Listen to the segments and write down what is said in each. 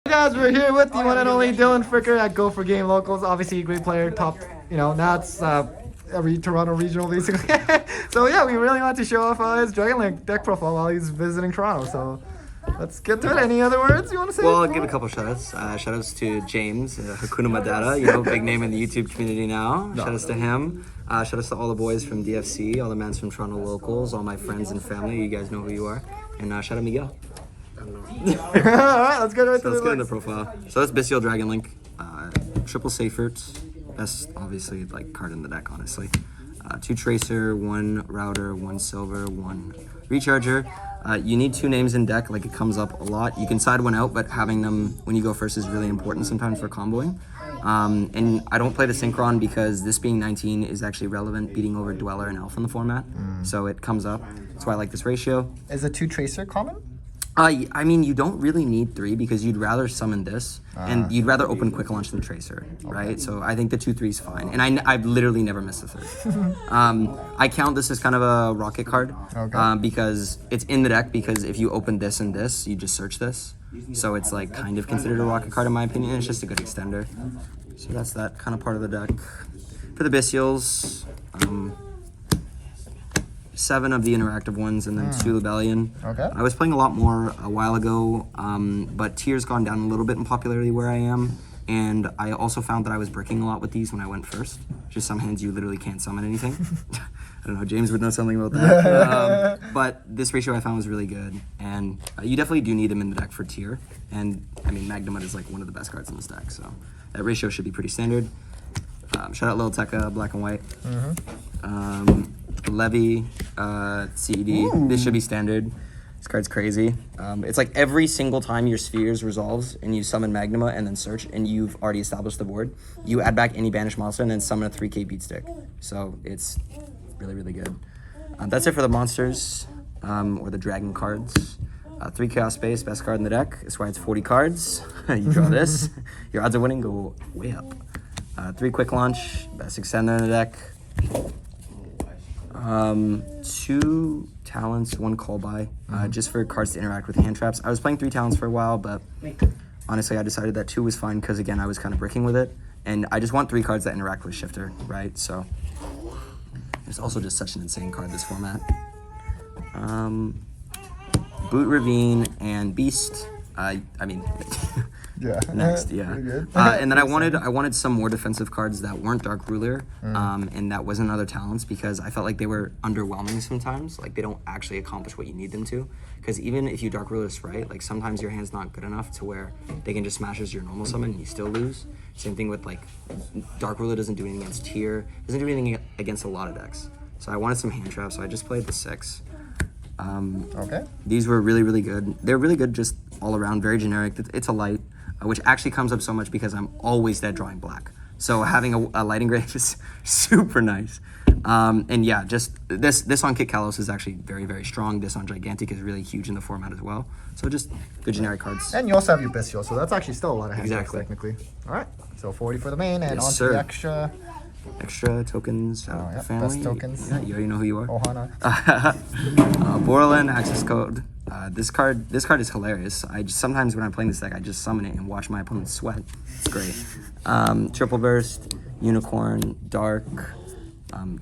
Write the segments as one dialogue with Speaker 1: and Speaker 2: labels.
Speaker 1: Hey guys, we're here with the one and only Dylan Fricker at Go for Game Locals. Obviously a great player, top, now it's every Toronto regional basically. So yeah, we really want to show off his Dragon Link deck profile while he's visiting Toronto. So let's get to it. Any other words you want to say?
Speaker 2: Well, I'll give a couple shout-outs. Shout-outs to James, Hakuna Matata, big name in the YouTube community now. Shout-outs to him. Shout-outs to all the boys from DFC, all the mans from Toronto Locals, all my friends and family. You guys know who you are. And shout-out Miguel.
Speaker 1: Alright, let's get right to
Speaker 2: Let's get in the profile. So that's Bystial Dragon Link. Triple Safert. Best, obviously, card in the deck, honestly. 2 Tracer, 1 Router, 1 Silver, 1 Recharger. You need 2 names in deck, it comes up a lot. You can side one out, but having them when you go first is really important sometimes for comboing. And I don't play the Synchron because this being 19 is actually relevant, beating over Dweller and Elf in the format. So it comes up. That's why I like this ratio.
Speaker 1: Is a 2 Tracer common?
Speaker 2: I mean, you don't really need 3 because you'd rather summon this and you'd rather open Quick Launch than Tracer, right? So I think the 2/3 is fine. And I've literally never missed a 3rd. I count this as kind of a rocket card because it's in the deck because if you open this and this, you just search this. So it's kind of considered a rocket card in my opinion. It's just a good extender. So that's that kind of part of the deck. For the Bystials, 7 of the interactive ones, and then 2 Lebellion.
Speaker 1: Okay.
Speaker 2: I was playing a lot more a while ago, but Tier's gone down a little bit in popularity where I am, and I also found that I was bricking a lot with these when I went first. Just some hands you literally can't summon anything. I don't know, James would know something about that. But this ratio I found was really good, and you definitely do need them in the deck for Tier, and I mean Magnemite is one of the best cards in this deck, so that ratio should be pretty standard. Shout out Lil Tekka, black and white. Levy, CED. Ooh. This should be standard. This card's crazy. It's every single time your spheres resolves and you summon Magnema and then search and you've already established the board, you add back any banished monster and then summon a 3k beat stick. So it's really, really good. That's it for the monsters, or the dragon cards. 3 Chaos Space, best card in the deck. That's why it's 40 cards. You draw this, your odds of winning go way up. 3 Quick Launch, best extender in the deck. 2 talents, 1 call by, just for cards to interact with hand traps. I was playing 3 talents for a while, but honestly I decided that 2 was fine because again I was kind of bricking with it, and I just want 3 cards that interact with Shifter, right? So it's also just such an insane card this format. Boot Ravine and Beast. I mean,
Speaker 1: yeah.
Speaker 2: Next, yeah. And then I wanted some more defensive cards that weren't Dark Ruler, and that wasn't other talents because I felt like they were underwhelming sometimes. They don't actually accomplish what you need them to. Because even if you Dark Ruler Sprite, sometimes your hand's not good enough to where they can just smash as your normal summon and you still lose. Same thing with Dark Ruler doesn't do anything against Tier, doesn't do anything against a lot of decks. So I wanted some hand traps, so I just played the 6.
Speaker 1: Okay.
Speaker 2: These were really, really good. They're really good just all around, very generic. It's a light, which actually comes up so much because I'm always dead drawing black. So having a light engrave is super nice. And yeah, just this on Kit Kalos is actually very, very strong. This on Gigantic is really huge in the format as well. So just good generic cards.
Speaker 1: And you also have your Bystial, so that's actually still a lot of hand
Speaker 2: exactly.
Speaker 1: technically. All right, so 40 for the main, and
Speaker 2: yes,
Speaker 1: on to the extra.
Speaker 2: Extra tokens, family.
Speaker 1: Best tokens.
Speaker 2: Yeah, you already know who you are.
Speaker 1: Ohana.
Speaker 2: Borland, access code. This card is hilarious. Sometimes when I'm playing this deck, I just summon it and watch my opponent sweat. It's great. Triple Burst, Unicorn, Dark, Quad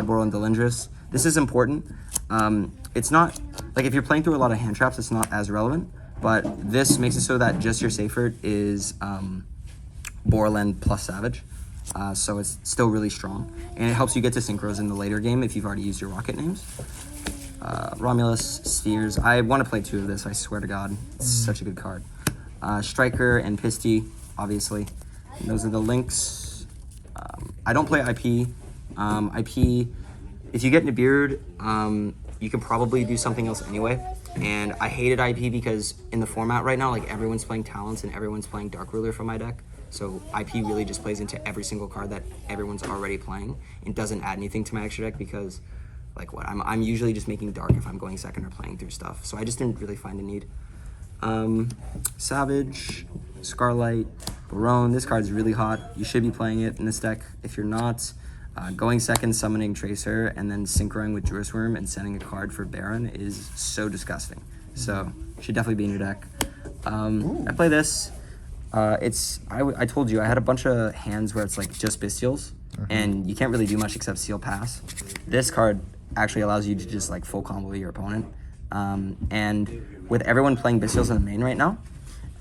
Speaker 2: Borland, Delindris. This is important. It's not, if you're playing through a lot of hand traps, it's not as relevant, but this makes it so that just your Safert is Borland plus Savage, so it's still really strong, and it helps you get to synchros in the later game if you've already used your rocket names. Romulus, Spheres. I want to play 2 of this, I swear to God. It's such a good card. Striker and Pisty, obviously. And those are the links. I don't play IP. IP, if you get Nibiru, you can probably do something else anyway. And I hated IP because in the format right now, everyone's playing Talents and everyone's playing Dark Ruler from my deck. So IP really just plays into every single card that everyone's already playing and doesn't add anything to my extra deck because, I'm usually just making Dark if I'm going second or playing through stuff. So I just didn't really find a need. Savage, Scarlight, Barone. This card's really hot. You should be playing it in this deck. If you're not, going second, summoning Tracer, and then synchroing with Druis Worm and sending a card for Baron is so disgusting. So should definitely be in your deck. I play this. I told you I had a bunch of hands where it's like just Bystials, and you can't really do much except seal pass. This card actually allows you to just like full combo your opponent. And with everyone playing Bystials in the main right now,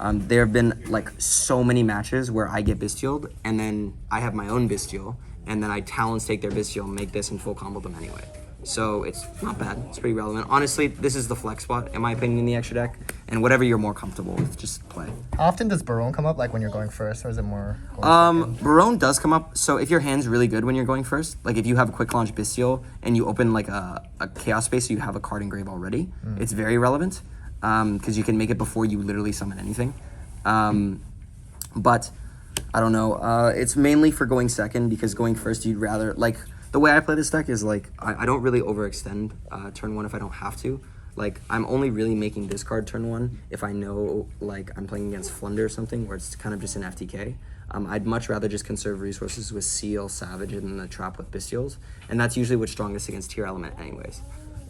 Speaker 2: there have been like so many matches where I get Bystialed, and then I have my own Bystial, and then I Talons take their Bystial and make this and full combo them anyway. So it's not bad. It's pretty relevant. Honestly, this is the flex spot, in my opinion, in the extra deck. And whatever you're more comfortable with, just play.
Speaker 1: How often does Barone come up, like when you're going first, or is it more going second?
Speaker 2: Barone does come up. So if your hand's really good when you're going first, like if you have a quick launch Bystial and you open like a Chaos Space, so you have a card engrave already, it's very relevant because you can make it before you literally summon anything. But I don't know. It's mainly for going second because going first, you'd rather like. The way I play this deck is like, I don't really overextend turn one if I don't have to. Like, I'm only really making this card turn one if I know, like, I'm playing against Flunder or something where it's kind of just an FTK. I'd much rather just conserve resources with Seal, Savage, and then the trap with Bystials. And that's usually what's strongest against Tier Element anyways.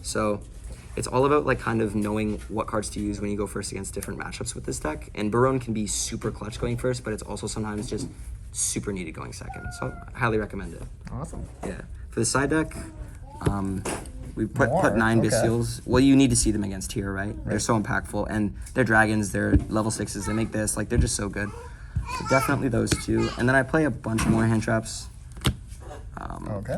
Speaker 2: So, it's all about, like, kind of knowing what cards to use when you go first against different matchups with this deck. And Barone can be super clutch going first, but it's also sometimes just super needed going second. So, I highly recommend it.
Speaker 1: Awesome.
Speaker 2: Yeah. For the side deck, we put 9 Bystials. Well, you need to see them against Tier, right? They're so impactful, and they're dragons, they're level 6s, they make this, like, they're just so good. So definitely those two. And then I play a bunch more hand traps.
Speaker 1: Okay.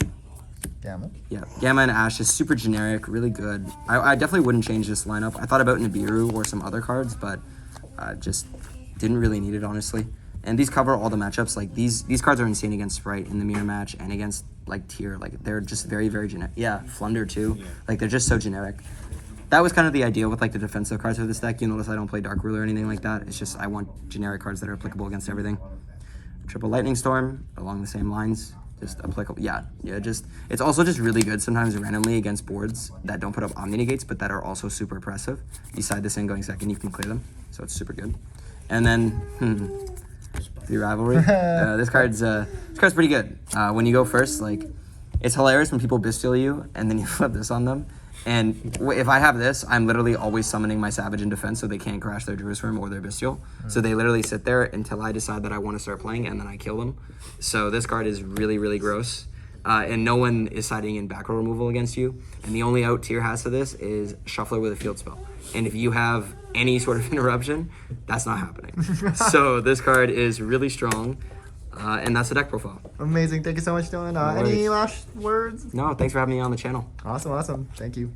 Speaker 1: Gamma.
Speaker 2: Yeah, Gamma and Ash is super generic, really good. I definitely wouldn't change this lineup. I thought about Nibiru or some other cards, but just didn't really need it, honestly. And these cover all the matchups. Like, these cards are insane against Sprite in the mirror match and against, like, Tier. Like, they're just very, very generic. Yeah, Flunder, too. Yeah. Like, they're just so generic. That was kind of the idea with, like, the defensive cards of this deck. You notice I don't play Dark Ruler or anything like that. It's just I want generic cards that are applicable against everything. Triple Lightning Storm, along the same lines. Just applicable. Yeah, just... It's also just really good sometimes randomly against boards that don't put up Omni Negates, but that are also super oppressive. You side this in going second, you can clear them. So it's super good. And then... The rivalry. This card's pretty good. When you go first, like, it's hilarious when people Bystial you and then you flip this on them. And if I have this, I'm literally always summoning my Savage in defense so they can't crash their Jerusalem or their Bystial. So they literally sit there until I decide that I want to start playing, and then I kill them. So this card is really, really gross. And no one is siding in back row removal against you. And the only out Tier has to this is Shuffler with a field spell. And if you have any sort of interruption, that's not happening. So this card is really strong. And that's the deck profile.
Speaker 1: Amazing. Thank you so much, Dylan. Any last words?
Speaker 2: No, thanks for having me on the channel.
Speaker 1: Awesome. Thank you.